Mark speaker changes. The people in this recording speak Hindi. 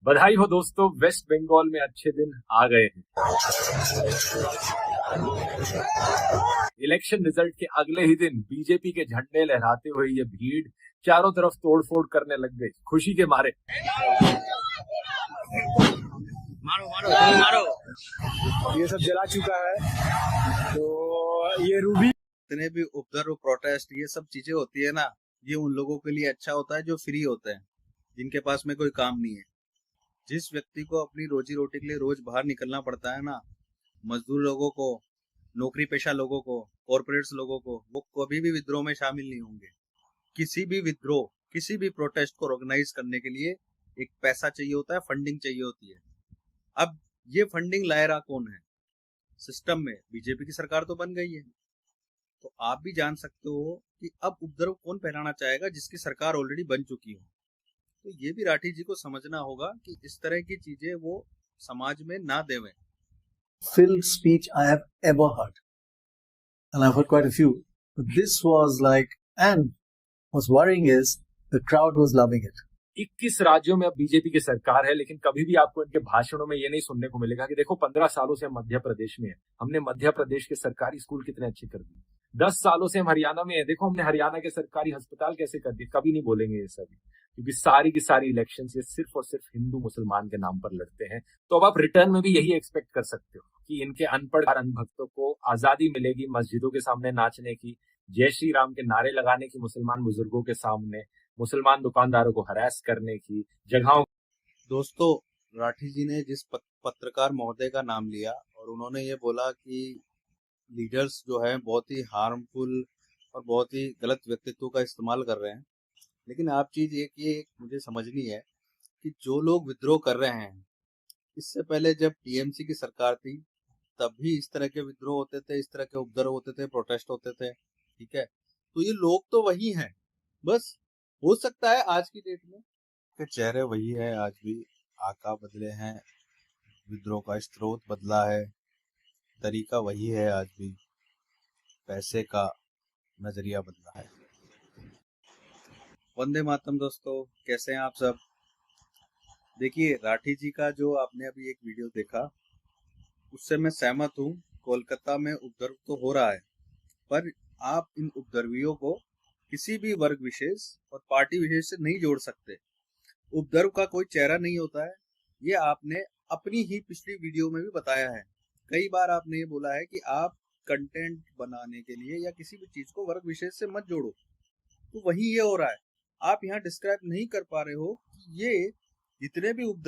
Speaker 1: बधाई हो दोस्तों, वेस्ट बंगाल में अच्छे दिन आ गए हैं। इलेक्शन रिजल्ट के अगले ही दिन बीजेपी के झंडे लहराते हुए ये भीड़ चारों तरफ तोड़फोड़ करने लग गई खुशी के मारे।
Speaker 2: मारो मारो मारो।
Speaker 3: ये सब जला चुका है। तो ये रूबी
Speaker 2: जितने भी उपद्रव, प्रोटेस्ट, ये सब चीजें होती है ना, ये उन लोगों के लिए अच्छा होता है जो फ्री होते हैं, जिनके पास में कोई काम नहीं है। जिस व्यक्ति को अपनी रोजी रोटी के लिए रोज बाहर निकलना पड़ता है ना, मजदूर लोगों को, नौकरी पेशा लोगों को, कॉर्पोरेट्स लोगों को, वो कभी भी विद्रोह में शामिल नहीं होंगे। किसी भी विद्रोह, किसी भी प्रोटेस्ट को ऑर्गेनाइज करने के लिए एक पैसा चाहिए होता है, फंडिंग चाहिए होती है। अब ये फंडिंग ला रहा कौन है? सिस्टम में बीजेपी की सरकार तो बन गई है, तो आप भी जान सकते हो कि अब उपद्रव कौन फैलाना चाहेगा जिसकी सरकार ऑलरेडी बन चुकी हो। तो ये भी राठी जी को समझना होगा कि इस तरह की चीजें वो समाज में ना देवें।
Speaker 4: Filled speech I have ever heard, and I've heard quite a few. But this was like, and what's worrying is the crowd was loving it.
Speaker 1: 21 राज्यों में अब बीजेपी की सरकार है, लेकिन कभी भी आपको इनके भाषणों में ये नहीं सुनने को मिलेगा कि देखो 15 सालों से हम मध्य प्रदेश में है, हमने मध्य प्रदेश के सरकारी स्कूल कितने अच्छे कर दिए। 10 सालों से हम हरियाणा में है, देखो हमने हरियाणा के सरकारी अस्पताल कैसे कर दिए। कभी नहीं बोलेंगे ये सभी, क्योंकि सारी की सारी इलेक्शन ये सिर्फ और सिर्फ हिंदू मुसलमान के नाम पर लड़ते हैं। तो अब आप रिटर्न में भी यही एक्सपेक्ट कर सकते हो कि इनके अनपढ़ अनभक्तों को आजादी मिलेगी मस्जिदों के सामने नाचने की, जय श्री राम के नारे लगाने की, मुसलमान बुजुर्गों के सामने, मुसलमान दुकानदारों को हरास करने की जगहों।
Speaker 2: दोस्तों, राठी जी ने जिस पत्रकार महोदय का नाम लिया और उन्होंने ये बोला कि लीडर्स जो है बहुत ही हार्मफुल और बहुत ही गलत व्यक्तित्व का इस्तेमाल कर रहे हैं, लेकिन आप चीज एक ये मुझे समझनी है कि जो लोग विद्रोह कर रहे हैं, इससे पहले जब टीएमसी की सरकार थी तब भी इस तरह के विद्रोह होते थे, इस तरह के उपद्रव होते थे, प्रोटेस्ट होते थे, ठीक है। तो ये लोग तो वही हैं, बस हो सकता है आज की डेट में के चेहरे वही है, आज भी आका बदले हैं, विद्रोह का स्रोत बदला है, तरीका वही है, आज भी पैसे का नजरिया बदला है। वंदे मातरम दोस्तों, कैसे हैं आप सब? देखिए, राठी जी का जो आपने अभी एक वीडियो देखा, उससे मैं सहमत हूँ। कोलकाता में उपद्रव तो हो रहा है, पर आप इन उपद्रवियों को किसी भी वर्ग विशेष और पार्टी विशेष से नहीं जोड़ सकते। उपद्रव का कोई चेहरा नहीं होता है, ये आपने अपनी ही पिछली वीडियो में भी बताया है। कई बार आपने ये बोला है कि आप कंटेंट बनाने के लिए या किसी भी चीज को वर्ग विशेष से मत जोड़ो, तो वही ये हो रहा है। आप यहाँ डिस्क्राइब नहीं कर पा रहे हो कि ये जितने भी उपद्रव